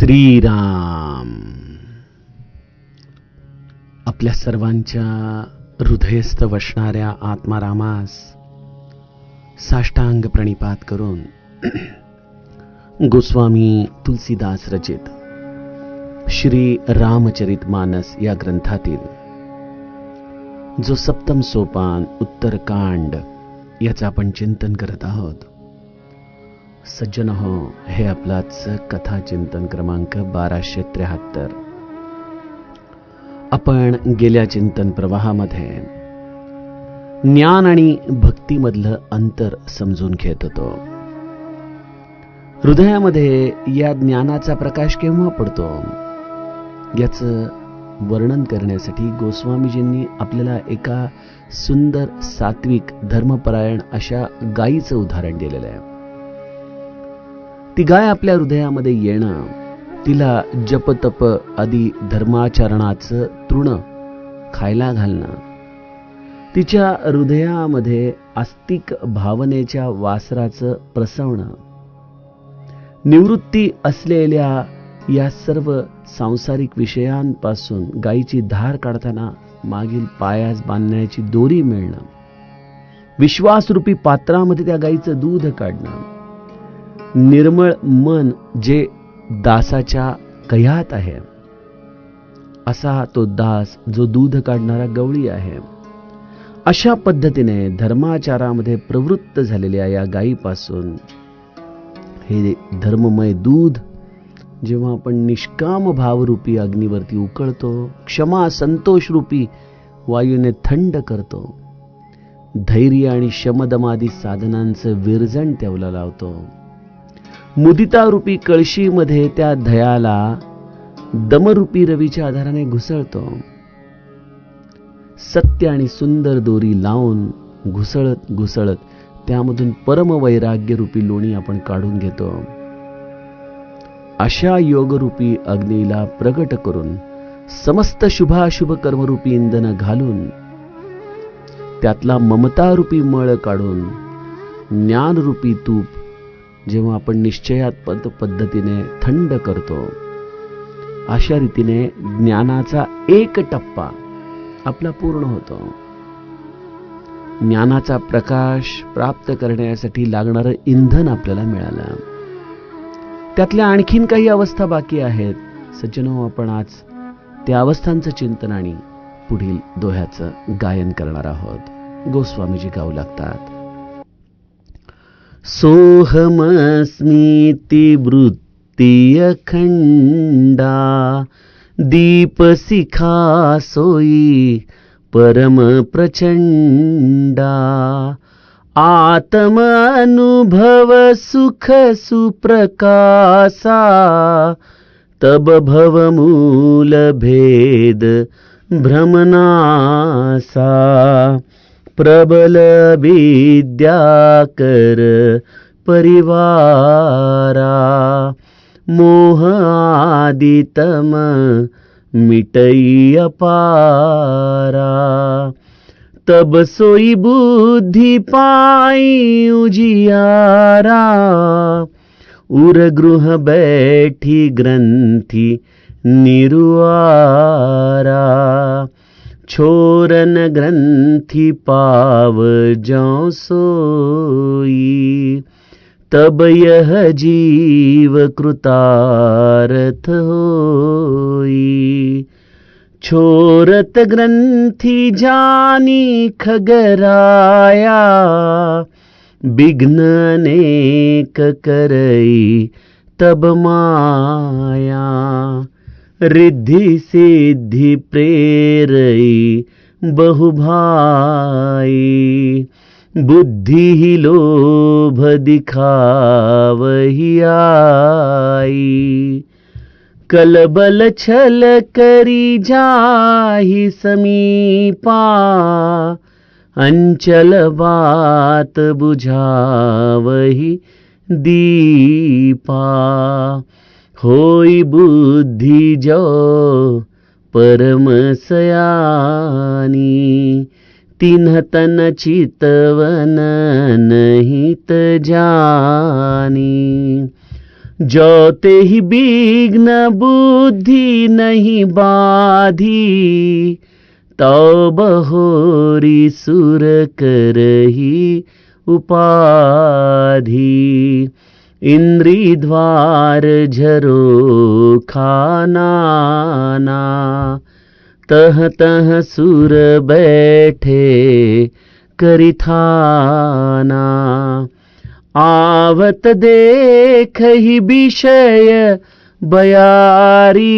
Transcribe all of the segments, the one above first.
श्रीराम. आपल्या सर्वांच्या हृदयस्थ वसणाऱ्या आत्मारामास साष्टांग प्रणिपात करून गोस्वामी तुलसीदास रचित श्री रामचरित मानस या ग्रंथातील जो सप्तम सोपान उत्तरकांड याचं आपण चिंतन करत आहोत. सज्जन हो, हे आपलाच कथा चिंतन क्रमांक 1273. आपण गेल्या चिंतन प्रवाहामध्ये ज्ञान आणि भक्तीमधलं अंतर समजून घेत होतो. हृदयामध्ये या ज्ञानाचा प्रकाश केव्हा पडतो याचं वर्णन करण्यासाठी गोस्वामीजींनी आपल्याला एका सुंदर सात्विक धर्मपरायण अशा गायीचं उदाहरण दिलेलं आहे. ती गाय आपल्या हृदयामध्ये येणं, तिला जपतप आदी धर्माचरणाचं तृण खायला घालणं, तिच्या हृदयामध्ये आस्तिक भावनेच्या वासराचं प्रसवणं, निवृत्ती असलेल्या या सर्व सांसारिक विषयांपासून गायीची धार काढताना मागील पायास बांधण्याची दोरी मिळणं, विश्वासरूपी पात्रामध्ये त्या गायीचं दूध काढणं, निर्मळ मन जे दासाच्या कह्यात आहे असा तो दास जो दूध काढणारा गवळी आहे, अशा पद्धतीने धर्माचारामध्ये प्रवृत्त झालेल्या या गायीपासून हे धर्ममय दूध जेव्हा आपण निष्काम भावरूपी अग्नीवरती उकळतो, क्षमा संतोष रूपी वायूने थंड करतो, धैर्य आणि शमदमादी साधनांचं विरजण त्याला लावतो, मुदितारूपी कळशीमध्ये त्या दह्याला दमरूपी रवीच्या आधाराने घुसळतो, सत्य आणि सुंदर दोरी लावून घुसळत घुसळत त्यामधून परमवैराग्य रूपी लोणी आपण काढून घेतो. अशा योगरूपी अग्नीला प्रगट करून समस्त शुभाशुभ कर्मरूपी इंधन घालून त्यातला ममतारूपी मळ काढून ज्ञानरूपी तूप जेव्हा आपण निश्चयात पद्धतीने थंड करतो, अशा रीतीने ज्ञानाचा एक टप्पा आपला पूर्ण होतो. ज्ञानाचा प्रकाश प्राप्त करण्यासाठी लागणारं इंधन आपल्याला मिळालं. त्यातल्या आणखीन काही अवस्था बाकी आहेत. सज्जनो, आपण आज त्या अवस्थांचं चिंतन आणि पुढील दोह्याचं गायन करणार आहोत. गोस्वामीजी गाऊ लागतात. सोहमस्मीति वृत्ति अखंडा दीपशिखा सोई परम प्रचंडा आत्म अनुभव सुख सुप्रकाशा तब भव मूल भेद भ्रमनासा प्रबल विद्या कर परिवारा मोह आदितम मिटई अपारा तब सोई बुद्धि पाई उजियारा उर गृह बैठी ग्रंथि निरुआरा छोरन ग्रंथि पाव जौ सोई तब यह जीव कृतार्थ होई छोरत ग्रंथि जानी खगराया विघ्न अनेक करई तब माया रिद्धि सिद्धि प्रेरई बहुभाई बुद्धि ही लोभ दिखावही आई कलबल छल करी जाहि समीपा अंचल बात बुझावही दीपा होई बुद्धि जो परम सयानी तिन्ह तन चितवन नहीं त जानी जो ते ही बिघ्न बुद्धि नहीं बाधी, तो बहोरी सुर करही उपाधि। इंद्री द्वार झरो खानाना, तह तह सुर बैठे करिथाना। आवत देख ही विषय बयारी,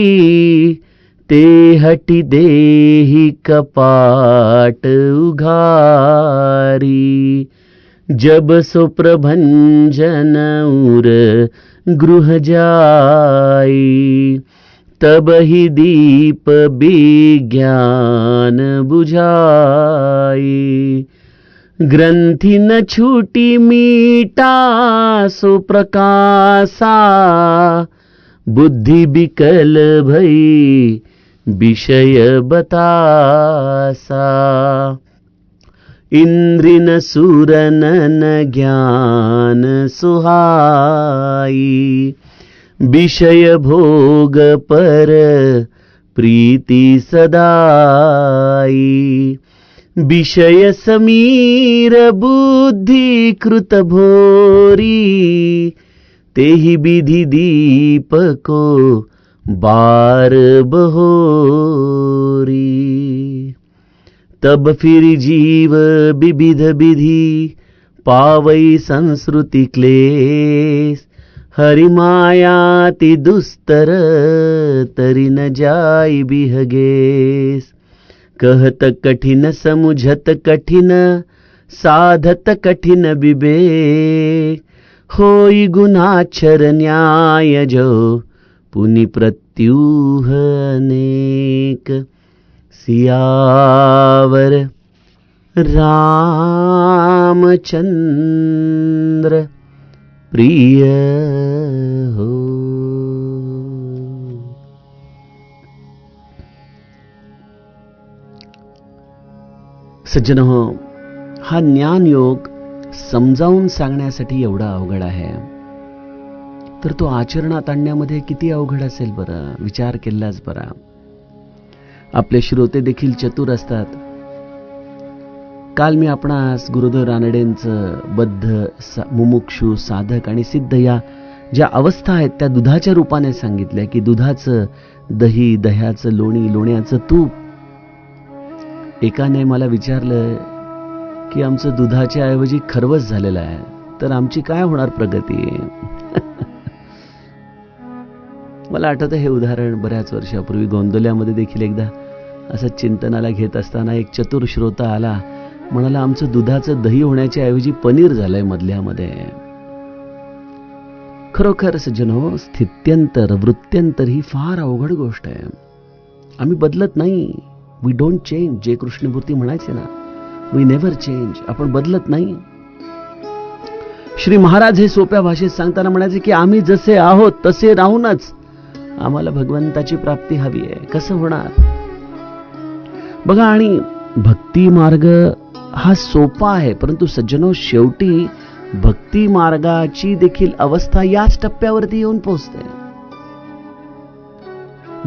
ते हटि देहि कपाट उघारी। जब सो प्रभंजन उर गृह जाई, तब ही दीप विज्ञान बुझाई। ग्रंथि न छूटी मीटा सो प्रकाशा, बुद्धि विकल भई विषय बतासा। इंद्रिन सुरनन ज्ञान सुहाई, विषय भोग पर प्रीति सदाई। विषय समीर बुद्धि कृत भोरी, तेहि विधि दीप को बार बहोरी। तब फिर जीव विविध विधि, पावई संस्कृति क्लेश। हरि मायाति दुस्तर, तरि न जाई बिहगेस। कहत कठिन समुझत कठिन, साधत कठिन विवेक। होई गुनाक्षर न्याय जो, पुनि प्रत्यूह अनेक। सियावर रामचंद्र प्रिय हो। सज्जन हो, हा ज्ञान योग समजावून सांगण्यासाठी एवढा अवघड आहे, तर तो आचरणात आणण्यामध्ये किती अवघड असेल बरं, विचार केलाच बरा. आपले श्रोते देखील चतुर असतात. काल मी आपणास गुरुदेव रानडेंचं बद्ध, मुमुक्षु, साधक आणि सिद्ध या ज्या अवस्था आहेत त्या दुधाच्या रूपाने सांगितल्या, की दुधाचं दही, दह्याचं लोणी, लोण्याचं तूप. एकाने मला विचारलं की आमचं दुधाच्या ऐवजी खरवस झालेलं आहे, तर आमची काय होणार प्रगती. मला आठवतं हे उदाहरण बऱ्याच वर्षापूर्वी गोंदवल्यामध्ये देखील एकदा असं चिंतनाला घेत असताना एक चतुर श्रोता आला, म्हणाला आमचं दुधाचं दही होण्याच्या ऐवजी पनीर झालंय मधल्यामध्ये. खरोखर सज्जनो, स्थित्यंतर, वृत्त्यंतर ही फार अवघड गोष्ट आहे. आम्ही बदलत नाही. We don't change. J Krishnamurti म्हणायचे ना, वी नेव्हर चेंज. आपण बदलत नाही. श्री महाराज हे सोप्या भाषेत सांगताना म्हणायचे की आम्ही जसे आहोत तसे राहूनच आम्हाला भगवंताची प्राप्ती हवी आहे. कसं होणार बघा. आणि भक्ती मार्ग हा सोपा आहे, परंतु सज्जनो, शेवटी भक्ती मार्गाची देखील अवस्था याच टप्प्यावरती येऊन पोहोचते,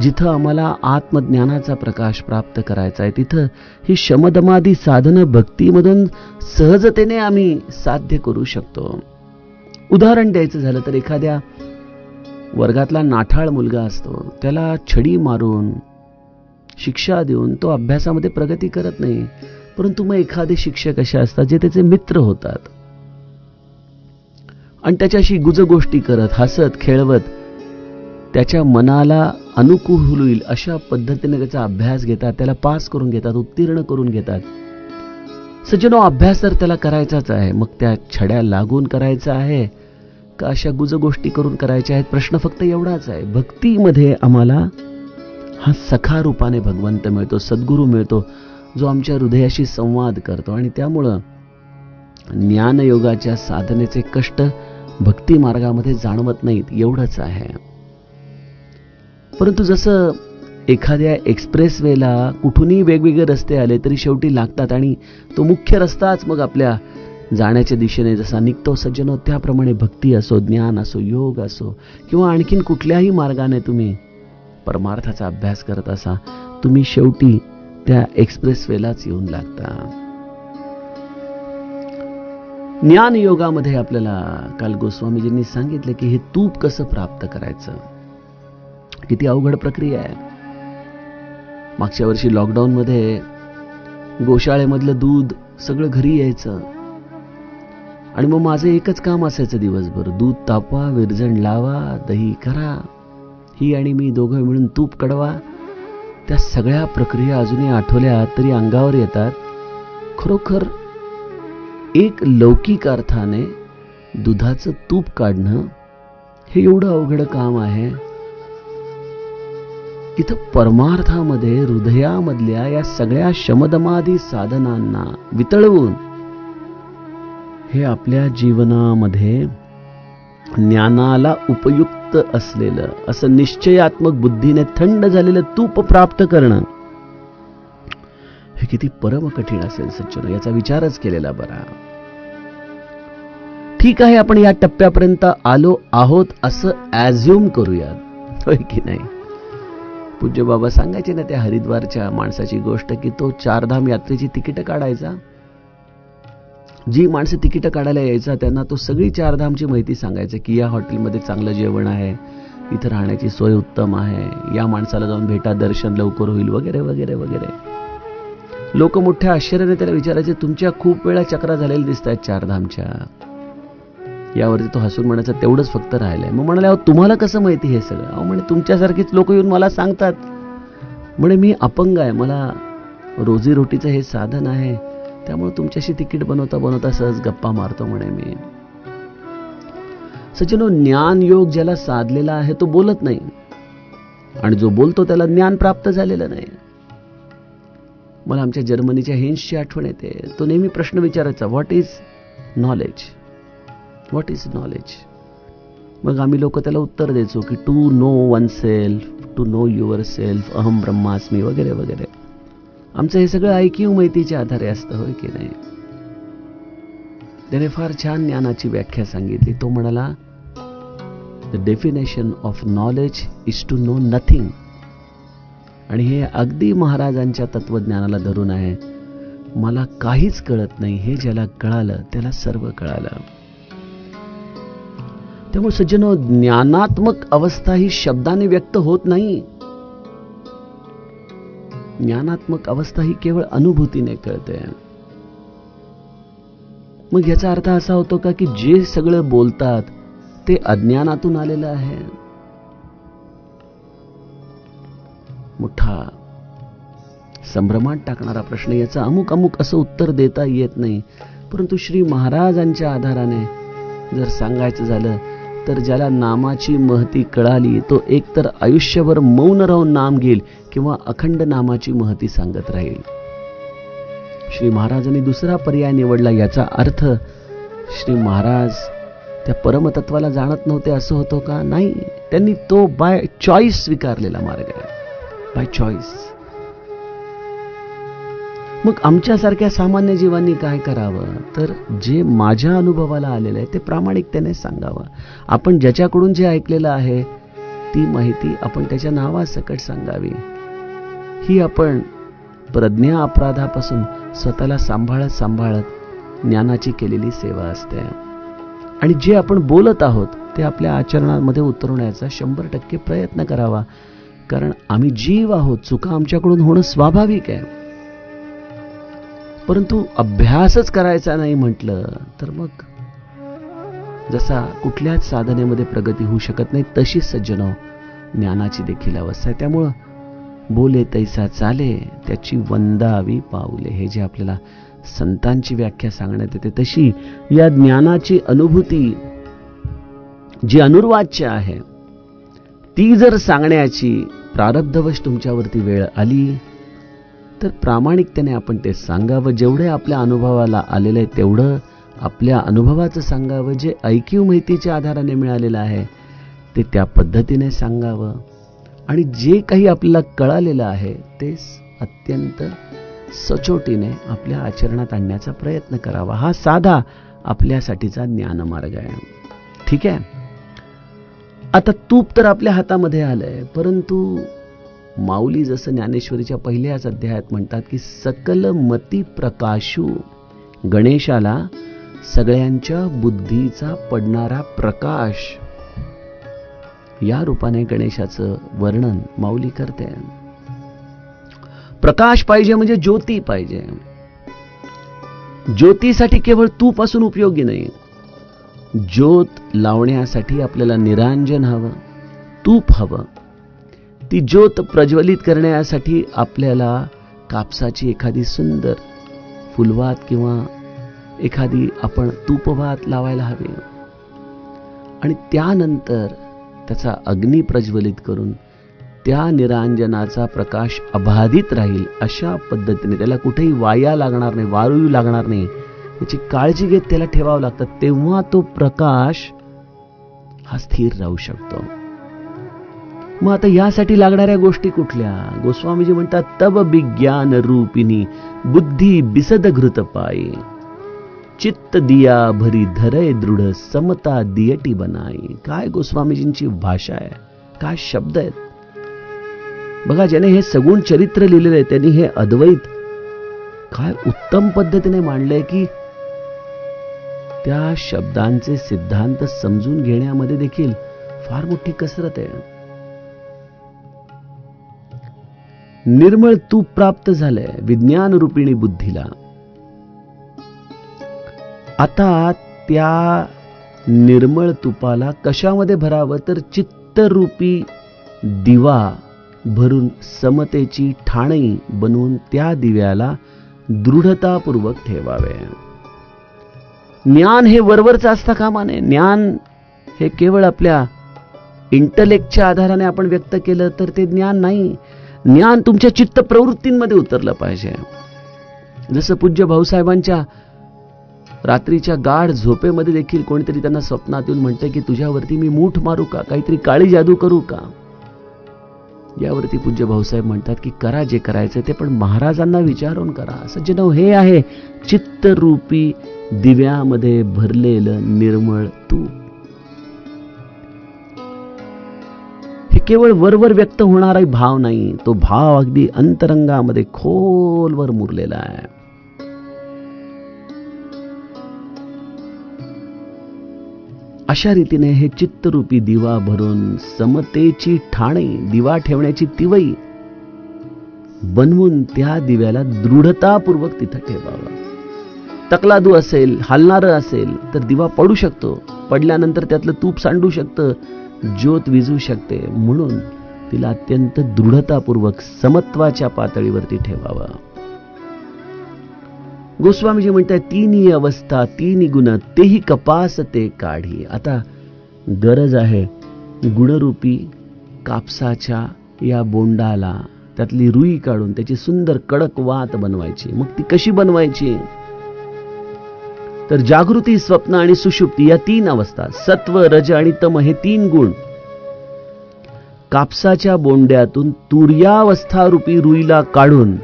जिथं आम्हाला आत्मज्ञानाचा प्रकाश प्राप्त करायचा आहे. तिथं ही शमदमादी साधनं भक्तीमधून सहजतेने आम्ही साध्य करू शकतो. उदाहरण द्यायचं झालं तर एखाद्या वर्गातला नाठाळ मुलगा असतो, त्याला छडी मारून, शिक्षा देऊन तो अभ्यासामध्ये प्रगती करत नाही. परंतु मग एखादे शिक्षक असे असतात जे त्याचे मित्र होतात आणि त्याच्याशी गुजगोष्टी करत, हसत खेळवत त्याच्या मनाला अनुकूल होईल अशा पद्धतीने त्याचा अभ्यास घेतात, त्याला पास करून घेतात, उत्तीर्ण करून घेतात. सज्जनो, अभ्यास तर त्याला करायचाच आहे. मग त्या छड्या लागून करायचा आहे का अशा गुजगोष्टी करून करायच्या आहेत? प्रश्न फक्त एवढाच आहे. भक्तीमध्ये आम्हाला हा सखा रूपाने भगवंत मिळतो, सद्गुरू मिळतो, जो आमच्या हृदयाशी संवाद करतो. आणि त्यामुळं ज्ञानयोगाच्या साधनेचे कष्ट भक्ती मार्गामध्ये जाणवत नाहीत, एवढंच आहे. परंतु जसं एखाद्या एक्सप्रेसवेला कुठूनही वेगवेगळे रस्ते आले तरी शेवटी लागतात, आणि तो मुख्य रस्ताच मग आपल्या जाण्याच्या दिशेने जसा निघतो सज्जनो, त्याप्रमाणे भक्ती असो, ज्ञान असो, योग असो किंवा आणखीन कुठल्याही मार्गाने तुम्ही परमार्थाचा अभ्यास करत असा, तुम्ही शेवटी त्या एक्सप्रेसवेलाच येऊन लागता. ज्ञान योगामध्ये आपल्याला काल गोस्वामीजींनी सांगितले की हे तूप कसं प्राप्त करायचं. किती अवघड प्रक्रिया आहे. मागच्या वर्षी लॉकडाऊनमध्ये गोशाळेमधलं दूध सगळं घरी यायचं आणि मग माझं एकच काम असायचं दिवसभर, दूध तापवा, विरजण लावा, दही करा, ही आणि मी दोघं मिळून तूप कडवा. त्या सगळ्या प्रक्रिया अजूनही आठवल्या तरी अंगावर येतात. खरोखर एक लौकिक अर्थाने दुधाचं तूप काढणं हे एवढं अवघड काम आहे. इथं परमार्थामध्ये हृदयामधल्या या सगळ्या शमदमादी साधनांना वितळवून हे आपल्या जीवनामध्ये ज्ञानाला उपयुक्त असलेलं असं निश्चयात्मक बुद्धीने थंड झालेलं तूप प्राप्त करणं हे किती परम कठीण असेल सज्जनो, याचा विचारच केलेला बरा. ठीक आहे, आपण या टप्प्यापर्यंत आलो आहोत असं ॲझ्युम करूयात, होय की नाही. पूज्य बाबा सांगायचे ना त्या हरिद्वारच्या माणसाची गोष्ट की तो चारधाम यात्रेची तिकीट काढायचा. जी माणसं तिकीट काढायला यायचा त्यांना तो सगळी चारधामची माहिती सांगायचं की या हॉटेलमध्ये चांगलं जेवण आहे, इथं राहण्याची सोय उत्तम आहे, या माणसाला जाऊन भेटा, दर्शन लवकर होईल, वगैरे वगैरे वगैरे. लोक मोठ्या आश्चर्याने त्याला विचारायचे, तुमच्या खूप वेळा चक्रा झालेल्या दिसत आहेत चारधामच्या. यावरती तो हसून म्हणायचा, तेवढंच फक्त राहिलंय. मग म्हणाले, अहो तुम्हाला कसं माहिती हे सगळं? अहो म्हणे, तुमच्यासारखीच लोक येऊन मला सांगतात. म्हणे, मी अपंग आहे, मला रोजीरोटीचं हे साधन आहे, त्यामुळे तुमच्याशी तिकीट बनवता बनवता सहज गप्पा मारतो म्हणे मी. सज्जनो, ज्ञान योग ज्याला साधलेला आहे तो बोलत नाही, आणि जो बोलतो त्याला ज्ञान प्राप्त झालेलं नाही. मला आमच्या जर्मनीच्या हेन्सची आठवण येते. तो नेहमी प्रश्न विचारायचा, what is knowledge, what is knowledge. मग आम्ही लोक त्याला उत्तर द्यायचो की to know one self, to know your self, अहम ब्रह्मास्मी, वगैरे वगैरे. आमचं हे सगळं ऐकीव माहितीच्या आधारे असतं, होय की नाही. त्याने फार छान ज्ञानाची व्याख्या सांगितली. तो म्हणाला, the definition of knowledge is to know nothing. आणि हे अगदी महाराजांच्या तत्वज्ञानाला धरून आहे. मला काहीच कळत नाही, हे ज्याला कळालं त्याला सर्व कळालं. त्यामुळे सज्जनो, ज्ञानात्मक अवस्था ही शब्दाने व्यक्त होत नाही. ज्ञानात्मक अवस्था ही केवळ अनुभूतीने कळते. मग याचा अर्थ असा होतो का की जे सगळं बोलतात ते अज्ञानातून आलेलं आहे? मोठा संभ्रमात टाकणारा प्रश्न. याचा अमुक अमुक असं उत्तर देता येत नाही. परंतु श्री महाराजांच्या आधाराने जर सांगायचं झालं तर ज्याला नामाची महती कळाली तो एकतर आयुष्यभर मौन राहून नाम घेईल किंवा अखंड नामाची महती सांगत राहील. श्री महाराजांनी दुसरा पर्याय निवडला. याचा अर्थ श्री महाराज त्या परमतत्वाला जाणत नव्हते असं होतो का? नाही, त्यांनी तो बाय चॉईस स्वीकारलेला मार्ग आहे, बाय चॉईस. मग आमच्यासारख्या सामान्य जीवांनी काय करावं तर जे माझ्या अनुभवाला आलेलं आहे ते प्रामाणिकतेने सांगावं. आपण ज्याच्याकडून जे ऐकलेलं आहे ती माहिती आपण त्याच्या नावासकट सांगावी. ही आपण प्रज्ञा अपराधापासून स्वतःला सांभाळत सांभाळत ज्ञानाची केलेली सेवा असते. आणि जे आपण बोलत आहोत ते आपल्या आचरणामध्ये उतरवण्याचा 100% प्रयत्न करावा. कारण आम्ही जीव आहोत, चुका आमच्याकडून होणं स्वाभाविक आहे. परंतु अभ्यासच करायचा नाही म्हटलं तर मग जसा कुठल्याच साधनेमध्ये प्रगती होऊ शकत नाही तशी सज्जनो ज्ञानाची देखील अवस्था आहे. त्यामुळं बोले तैसा चाले त्याची वंदावी पाऊले, हे जे आपल्याला संतांची व्याख्या सांगण्यात येते तशी या ज्ञानाची अनुभूती जी अनुर्वाच्य आहे ती जर सांगण्याची प्रारब्धवश तुमच्यावरती वेळ आली तर प्रामाणिकतेने आपण ते सांगावं. जेवढे आपल्या अनुभवाला आलेलं आहे तेवढं आपल्या अनुभवाचं सांगावं. जे ऐकीव माहितीच्या आधाराने मिळालेलं आहे ते त्या पद्धतीने सांगावं. आणि जे काही आपल्याला कळालेलं आहे ते अत्यंत सचोटीने आपल्या आचरणात आणण्याचा प्रयत्न करावा. हा साधा आपल्यासाठीचा ज्ञानमार्ग आहे. ठीक आहे. आता तूप तर आपल्या हातामध्ये आलंय, परंतु माऊली जसं ज्ञानेश्वरीच्या पहिल्याच अध्यायात म्हणतात की सकल मती प्रकाशू, गणेशाला सगळ्यांच्या बुद्धीचा पडणारा प्रकाश, या रूपाने गणेशाचं वर्णन माऊली करते. प्रकाश पाहिजे म्हणजे ज्योती पाहिजे. ज्योतीसाठी केवळ तूप असून उपयोगी नाही. ज्योत लावण्यासाठी आपल्याला निरांजन हवं, तूप हवं. ती ज्योत प्रज्वलित करण्यासाठी आपल्याला कापसाची एखादी सुंदर फुलवात किंवा एखादी आपण तूपवात लावायला हवी आणि त्यानंतर त्याचा अग्नी प्रज्वलित करून त्या निरांजनाचा प्रकाश अबाधित राहील अशा पद्धतीने, त्याला कुठेही वाया लागणार नाही, वारू लागणार नाही, याची काळजी घेत त्याला ठेवावं लागतं. तेव्हा तो प्रकाश हा स्थिर राहू शकतो. मग आता यासाठी लागणाऱ्या गोष्टी कुठल्या? गोस्वामीजी म्हणतात तब विज्ञान रूपिणी बुद्धी बिसद घृत पायी, चित्त दिया भरी धरय दृढ समता दियटी बनाई. काय गोस्वामीजींची भाषा आहे, काय शब्द आहेत बघा. ज्याने हे सगुण चरित्र लिहिलेलं आहे त्यांनी हे अद्वैत काय उत्तम पद्धतीने मांडलंय की त्या शब्दांचे सिद्धांत समजून घेण्यामध्ये देखील फार मोठी कसरत आहे. निर्मळ तूप प्राप्त झालंय विज्ञान रूपिणी बुद्धीला. आता त्या निर्मळ तुपाला कशामध्ये भरावं तर चित्तरूपी दिवा भरून समतेची ठाणी बनवून त्या दिव्याला दृढतापूर्वक ठेवावे. ज्ञान हे वरवरचं असता कामा नये. ज्ञान हे केवळ आपल्या इंटलेक्टच्या आधाराने आपण व्यक्त केलं तर ते ज्ञान नाही. ज्ञान तुमच्या चित्त प्रवृत्तींमध्ये उतरलं पाहिजे. जसं पूज्य भाऊसाहेबांच्या रात्रीच्या गाढ झोपेमध्ये देखील कोणीतरी त्यांना स्वप्नात येऊन म्हणते की तुझ्यावरती मी मूठ मारू का, काहीतरी काळी जादू करू का. यावरती पूज्य भाऊसाहेब म्हणतात की करा जे करायचं ते, पण महाराजांना विचारून करा. सज्जनो, हे आहे चित्तरूपी दिव्यामध्ये भरलेलं निर्मळ तूप. हे केवळ वरवर व्यक्त होणारा भाव नाही, तो भाव अगदी अंतरंगामध्ये खोलवर मुरलेला आहे. अशा रीतीने हे चित्तरूपी दिवा भरून समतेची ठाणी, दिवा ठेवण्याची तिवई बनवून त्या दिव्याला दृढतापूर्वक तिथं ठेवावा. तकलादू असेल, हलणारं असेल तर दिवा पडू शकतो. पडल्यानंतर त्यातलं तूप सांडू शकतं, ज्योत विझू शकते. म्हणून तिला अत्यंत दृढतापूर्वक समत्वाच्या पातळीवरती ठेवावा. गोस्वामीजी म्हणतात तिन्ही अवस्था तिन्ही गुण तेही कपास ते काढी. आता गरज आहे गुणरूपी कापसाच्या या बोंडाला त्यातली रुई काढून त्याची सुंदर कडक वात बनवायची. मग ती कशी बनवायची तर जागृती, स्वप्न आणि सुषुप्ती या तीन अवस्था, सत्व, रज आणि तम हे तीन गुण कापसाच्या बोंड्यातून तुर्यावस्था रूपी रुईला काढून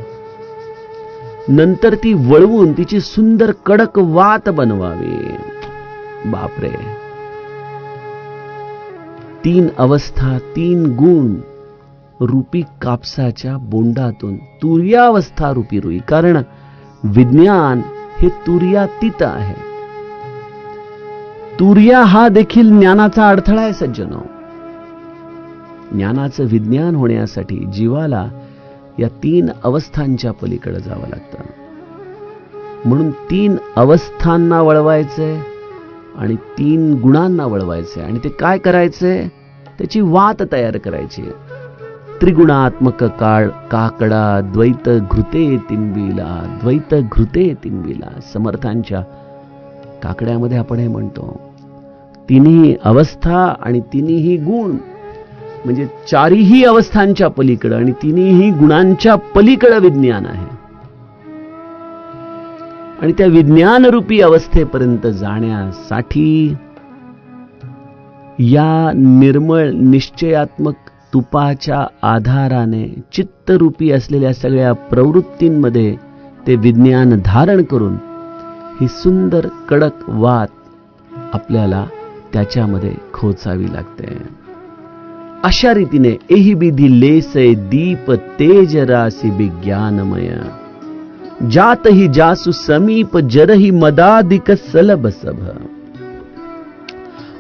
नंतर ती वळवून तिची सुंदर कडक वात बनवावी. बापरे, तीन अवस्था तीन गुण रूपी कापसाच्या बोंडातून तुर्यावस्था रूपी रुई. कारण विज्ञान हे तुर्यातीत आहे. तुर्या हा देखील ज्ञानाचा अडथळा आहे सज्जनो. ज्ञानाचं विज्ञान होण्यासाठी जीवाला या तीन अवस्थांच्या पलीकडे जावं लागतं. म्हणून तीन अवस्थांना वळवायचंय आणि तीन गुणांना वळवायचंय. आणि ते काय करायचंय, त्याची वात तयार करायची. त्रिगुणात्मक काकडा द्वैत घृते तिंबिला, द्वैत घृते तिंबिला. समर्थांच्या काकड्यामध्ये आपण हे म्हणतो. तिन्ही अवस्था आणि तिन्ही गुण म्हणजे चारही अवस्थांच्या पलीकडे आणि तिन्ही गुणांच्या पलीकडे विज्ञान आहे. आणि त्या विज्ञान रूपी अवस्थेपर्यंत जाण्यासाठी या निर्मळ निश्चयात्मक तुपाच्या आधाराने चित्तरूपी असलेल्या सगळ्या प्रवृत्तींमध्ये ते विज्ञान धारण करून ही सुंदर कडक वात आपल्याला त्याच्यामध्ये खोचावी लागते. अशा रीतीने एही विधी लेसय दीप तेज रासी विज्ञानमय, जात ही जासु समीप जरही मदादिक सलभ सभ.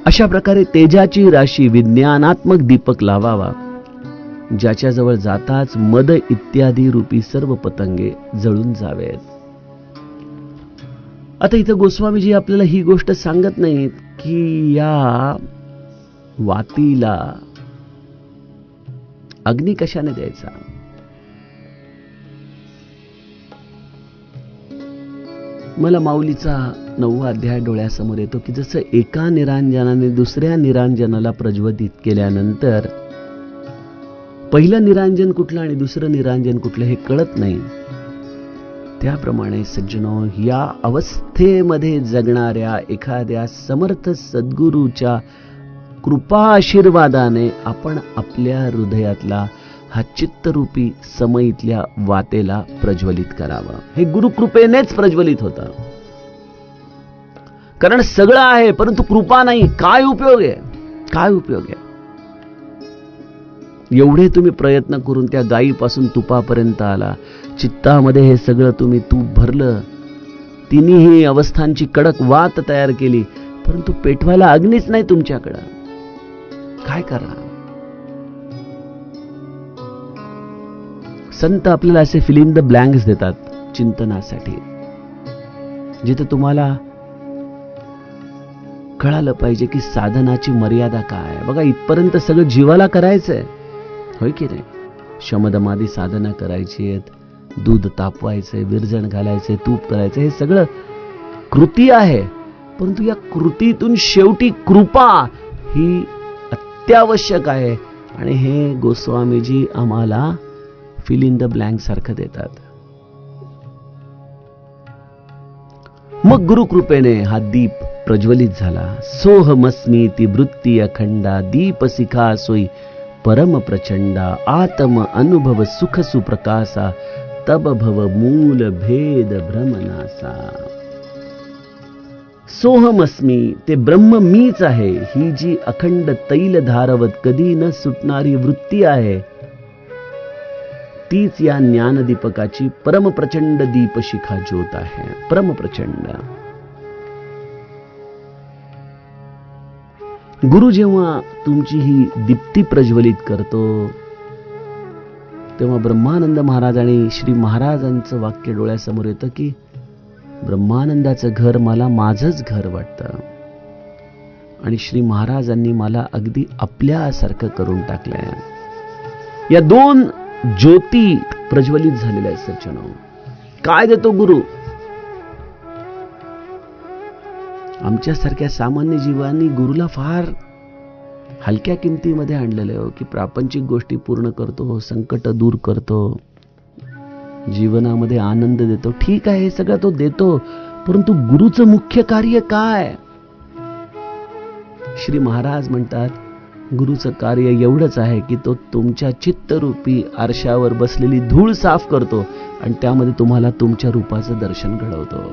अशा प्रकारे तेजाची राशी विज्ञानात्मक दीपक लावावा, ज्याच्याजवळ जाताच मद इत्यादी रूपी सर्व पतंगे जळून जावेत. आता इथं गोस्वामीजी आपल्याला ही गोष्ट सांगत नाहीत की या वातीला अग्नी कशाने द्यायचा. मला माऊलीचा 9वा अध्याय डोळ्यासमोर येतो की जसं एका निरांजनाने दुसऱ्या निरांजनाला प्रज्वलित केल्यानंतर पहिलं निरांजन कुठलं आणि दुसरं निरांजन कुठलं हे कळत नाही, त्याप्रमाणे सज्जनो, या अवस्थेमध्ये जगणाऱ्या एखाद्या समर्थ सद्गुरूच्या कृपा आशीर्वादाने आपण आपल्या हृदयातला हा चित्तरूपी समईतल्या वातेला प्रज्वलित करावं. हे गुरुकृपेनेच प्रज्वलित होतं. कारण सगळं आहे परंतु कृपा नाही. काय उपयोग आहे, काय उपयोग आहे. एवढे तुम्ही प्रयत्न करून त्या गायीपासून तुपापर्यंत आला, चित्तामध्ये हे सगळं तुम्ही तूप भरलं, तिन्ही अवस्थांची कडक वात तयार केली, परंतु पेटवायला अग्नीच नाही तुमच्याकडं. काय करा. संत आपल्याला असे फिल इन द ब्लँक्स देतात चिंतनासाठी, जिथे तुम्हाला कळालं पाहिजे की साधनाची मर्यादा काय. बघा, इथपर्यंत सगळं जीवाला करायचंय, होय की नाही. शमदमादी साधना करायची आहेत, दूध तापवायचंय, विरजण घालायचंय, तूप करायचं, हे सगळं कृती आहे. परंतु या कृतीतून शेवटी कृपा ही अत्यावश्यक आहे. आणि हे गोस्वामीजी आम्हाला फिल इन द ब्लँक सारखं देतात. मग गुरुकृपेने हा दीप प्रज्वलित झाला. सोहमस्मी ती वृत्ती अखंडा, दीप शिखा सोई परम प्रचंडा, आत्म अनुभव सुख सुप्रकाशा, तब भव मूल भेद भ्रमनासा. सोहमस्मी, ते ब्रह्म मीच आहे, ही जी अखंड तैल धारवत कधी न सुटणारी वृत्ती आहे, तीच या ज्ञानदीपकाची परमप्रचंड दीपशिखा ज्योत आहे. परमप्रचंड. गुरु जेव्हा तुमची ही दीप्ती प्रज्वलित करतो, तेव्हा ब्रह्मानंद महाराज आणि श्री महाराजांचं वाक्य डोळ्यासमोर येतं की ब्रह्मानंदाचं घर मला माझंच घर वाटतं आणि श्री महाराजांनी मला अगदी आपल्यासारखं करून टाकलंय. या दोन ज्योती प्रज्वलित झालेल्या आहेत सज्जनो. काय देतो गुरु? आमच्यासारख्या सामान्य जीवांनी गुरुला फार हलक्या किमतीमध्ये आणलेलं आहे की प्रापंचिक गोष्टी पूर्ण करतो, संकट दूर करतो, जीवनामध्ये आनंद देतो. ठीक आहे, हे सगळं तो देतो, परंतु गुरुचं मुख्य कार्य काय? श्री महाराज म्हणतात, गुरुचं कार्य एवढंच आहे की तो तुमच्या चित्तरूपी आरशावर बसलेली धूळ साफ करतो आणि त्यामध्ये तुम्हाला तुमच्या रूपाचं दर्शन घडवतो.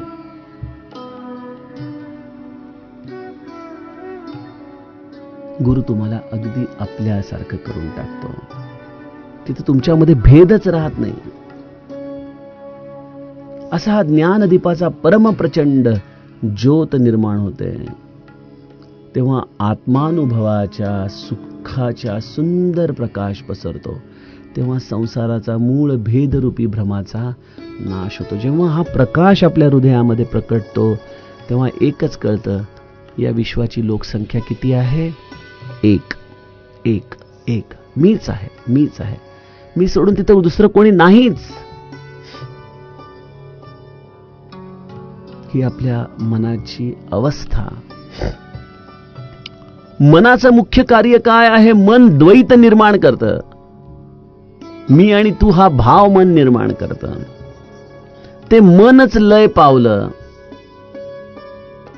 गुरु तुम्हाला अगदी आपल्यासारखं करून टाकतो. तिथे तुमच्यामध्ये भेदच राहत नाही. असा हा ज्ञानदीपाचा परमप्रचंड ज्योत निर्माण होते. तेव्हा आत्मानुभवाच्या सुखाच्या सुंदर प्रकाश पसरतो. तेव्हा संसाराचा मूळ भेदरूपी भ्रमाचा नाश होतो. जेव्हा हा प्रकाश आपल्या हृदयामध्ये प्रकटतो तेव्हा एकच कळतं, या विश्वाची लोकसंख्या किती आहे? एक एक एक. मीच आहे, मीच आहे. मी सोडून तिथं दुसरं कोणी नाहीच. ही आपल्या मनाची अवस्था. मनाचं मुख्य कार्य काय आहे? मन द्वैत निर्माण करतं. मी आणि तू हा भाव मन निर्माण करतं. ते मनच लय पावलं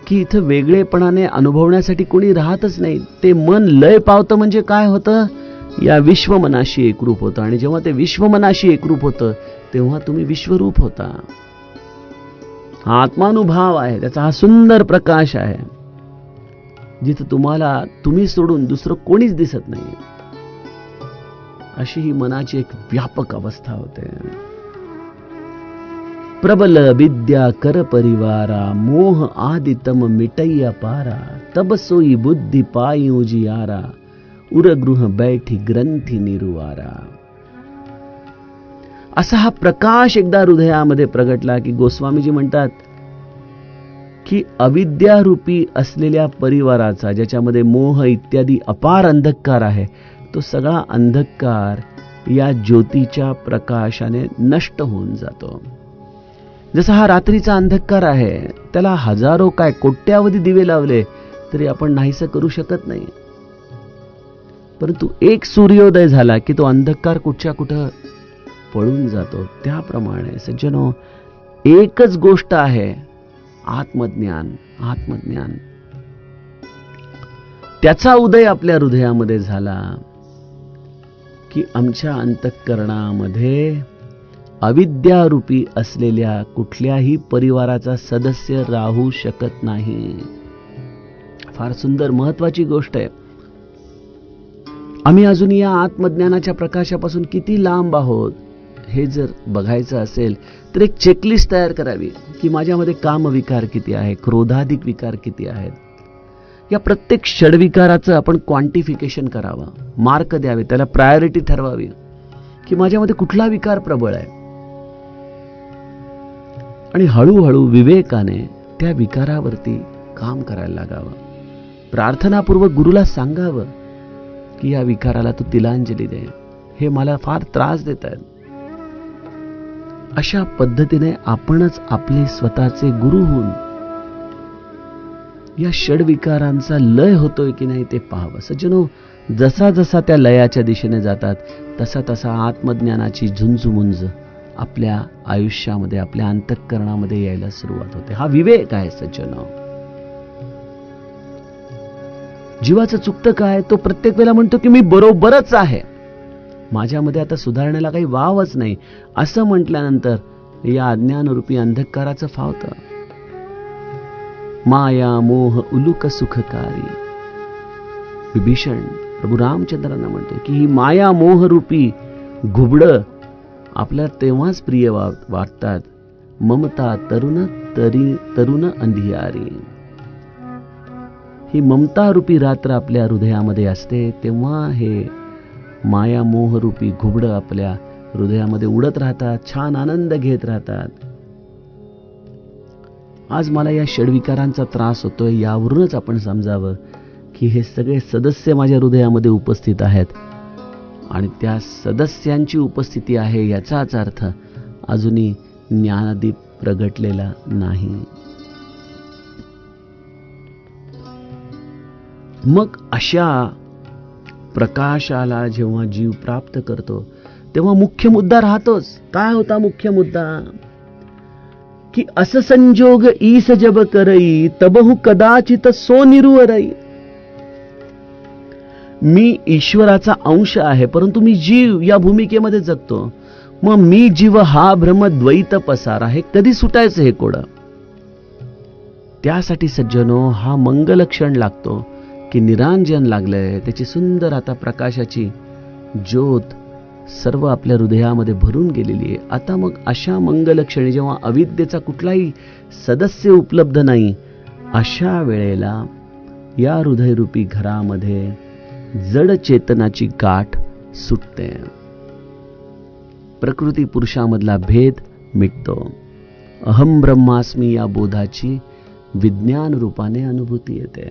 की इथं वेगळेपणाने अनुभवण्यासाठी कोणी राहतच नाही. ते मन लय पावतं म्हणजे काय होतं? या विश्वमनाशी एकरूप होतं. आणि जेव्हा ते विश्वमनाशी एकरूप होतं तेव्हा तुम्ही विश्वरूप होता. हा आत्मानुभाव आहे, त्याचा हा सुंदर प्रकाश आहे, जिथं तुम्ही सोडून दुसरं कोणीच दिसत नाही. अशी ही मनाची एक व्यापक अवस्था होते. प्रबल विद्या कर परिवारा, मोह आदितम मिटैया पारा, तब सोई बुद्धि पाई उजियारा, उरगृह बैठी ग्रंथी निरुवारा. असा हा प्रकाश एकदा हृदयामध्ये प्रगटला की गोस्वामीजी म्हणतात की अविद्यारूपी असलेल्या परिवाराचा, ज्याच्यामध्ये मोह इत्यादी अपार अंधकार आहे, तो सगळा अंधकार या ज्योतीच्या प्रकाशाने नष्ट होऊन जातो. जसा हा रात्रीचा अंधकार आहे, त्याला हजारो कोट्यावधी दिवे लावले तरी आपण नाहीसं करू शकत नाही. परंतु एक सूर्योदय झाला की तो अंधकार कुठच्या कुठं पळून जातो. त्याप्रमाणे सज्जनो, एकच गोष्ट आहे आत्मज्ञान. आत्मज्ञान त्याचा उदय आपल्या हृदयामध्ये झाला की आमच्या अंतःकरणामध्ये अविद्यारूपी असलेल्या कुठल्याही परिवाराचा सदस्य राहू शकत नाही. फार सुंदर महत्वाची गोष्ट आहे. आम्ही अजून या आत्मज्ञानाच्या प्रकाशापासून किती लांब आहोत हे जर बघायचं असेल तर एक चेकलिस्ट तयार करावी की माझ्यामध्ये कामविकार किती आहे, क्रोधाधिक विकार किती आहेत. या प्रत्येक षडविकाराचं आपण क्वांटिफिकेशन करावं, मार्क द्यावे, त्याला प्रायोरिटी ठरवावी की माझ्यामध्ये कुठला विकार प्रबळ आहे. आणि हळूहळू विवेकाने त्या विकारावरती काम करायला लागावं. प्रार्थनापूर्वक गुरुला सांगावं की या विकाराला तू तिलांजली दे, हे मला फार त्रास देत आहेत. अशा पद्धतीने आपणच आपले स्वतःचे गुरु होऊन या षडविकारांचा लय होतोय की नाही ते पाहावं. सज्जनो, जसा जसा त्या लयाच्या दिशेने जातात तसा तसा आत्मज्ञानाची झुंजमुंज आपल्या आयुष्यामध्ये, आपल्या अंतःकरणामध्ये यायला सुरुवात होते. हा विवेक आहे सज्जनो. जीवाचं चुकतं काय, तो प्रत्येक वेळेला म्हणतो की मी बरोबरच आहे, माझ्यामध्ये आता सुधारण्याला काही वावच नाही, असं म्हटल्यानंतर या अज्ञानरूपी अंधकाराचं फावतं. माया मोह उलुक सुखकारी. विभीषण प्रभू रामचंद्रांना म्हणतो की ही माया मोह रूपी घुबडं आपल्याला तेव्हाच प्रिय वाटतात, ममता तरुण अंधियारी. ही ममता रूपी रात्र आपल्या हृदयामध्ये असते तेव्हा हे माया मोह रूपी घुबडं आपल्या हृदयामध्ये उडत राहतात, छान आनंद घेत राहतात. आज मला या षडविकारांचा त्रास होतोय, यावरूनच आपण समजावं की हे सगळे सदस्य माझ्या हृदयामध्ये उपस्थित आहेत आणि त्या सदस्यांची उपस्थिती आहे याचाच अर्थ अजूनही ज्ञानदीप प्रगटलेला नाही. मग अशा प्रकाशाला जेव्हा जीव प्राप्त करतो तेव्हा मुख्य मुद्दा राहतोच. काय होता मुख्य मुद्दा? की अस संजोग ईस जब करई, तबहु कदाचित सो निरुवरई. मी ईश्वराचा अंश आहे परंतु मी जीव या भूमिकेमध्ये जगतो. मग मी जीव हा भ्रम द्वैत पसार आहे, कधी सुटायचं हे कोडं? त्यासाठी सज्जनो हा मंगलक्षण लागतो की निरांजन लागलंय, त्याची सुंदर आता प्रकाशाची ज्योत सर्व आपल्या हृदयामध्ये भरून गेलेली आहे. आता मग अशा मंगलक्षणी जेव्हा अविद्येचा कुठलाही सदस्य उपलब्ध नाही, अशा वेळेला या हृदयरूपी घरामध्ये जड चेतनाची गाठ सुटते. प्रकृती पुरुषामधला भेद मिटतो. अहम ब्रह्मास्मी या बोधाची विज्ञान रूपाने अनुभूती येते.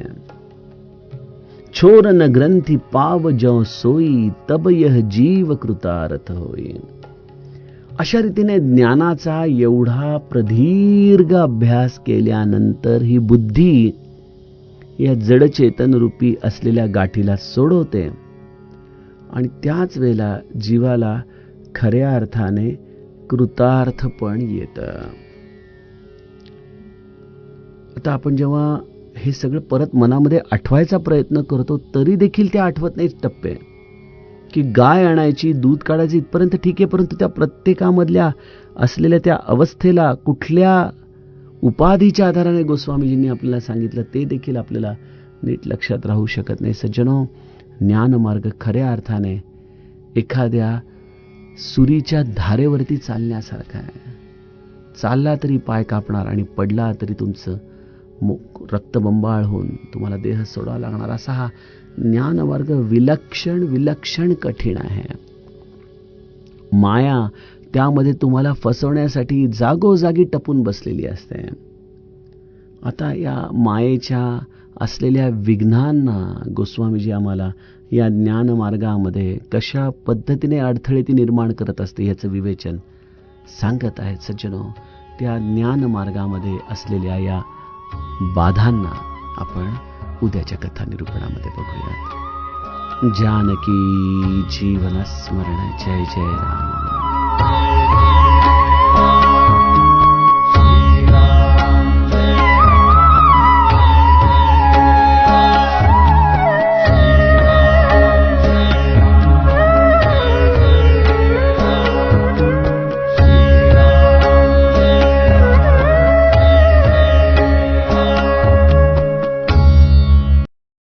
छोर न ग्रंथी पाव जौ सोई, तब यह जीव कृतार्थ होई. अशा रीतीने ज्ञानाचा एवढा प्रदीर्घ अभ्यास केल्यानंतर ही बुद्धी या जड चेतन रूपी असलेल्या गाठीला सोडवते आणि त्याच वेळेला जीवाला खऱ्या अर्थाने कृतार्थपण येतं. आता आपण जेव्हा हे सगळं परत मनामध्ये आठवायचा प्रयत्न करतो तरी देखील ते आठवत नाही टप्पे. की गाय आणायची, दूध काढायची इथपर्यंत ठीक आहे, परंतु त्या प्रत्येकामधल्या असलेल्या त्या अवस्थेला कुठल्या उपाधीच्या आधाराने गोस्वामीजींनी आपल्याला सांगितलं ते देखील आपल्याला नीट लक्षात राहू शकत नाही. सज्जनो, ज्ञानमार्ग खऱ्या अर्थाने एखाद्या सुरीच्या धारेवरती चालण्यासारखा आहे. चालला तरी पाय कापणार आणि पडला तरी तुमचं रक्तबंबाळ होऊन तुम्हाला देह सोडावा लागणार, असा हा ज्ञानमार्ग विलक्षण विलक्षण कठीण आहे. माया त्यामध्ये तुम्हाला फसवण्यासाठी जागोजागी टपून बसलेली असते. आता या मायेच्या असलेल्या विघ्नांना गोस्वामीजी आम्हाला या ज्ञानमार्गामध्ये कशा पद्धतीने अडथळे ती निर्माण करत असते याचं विवेचन सांगत आहेत. सज्जनो, त्या ज्ञानमार्गामध्ये असलेल्या या बाधांना आपण उद्याच्या कथा निरूपणामध्ये बघूयात. जानकी जीवन स्मरण. जय जय राम.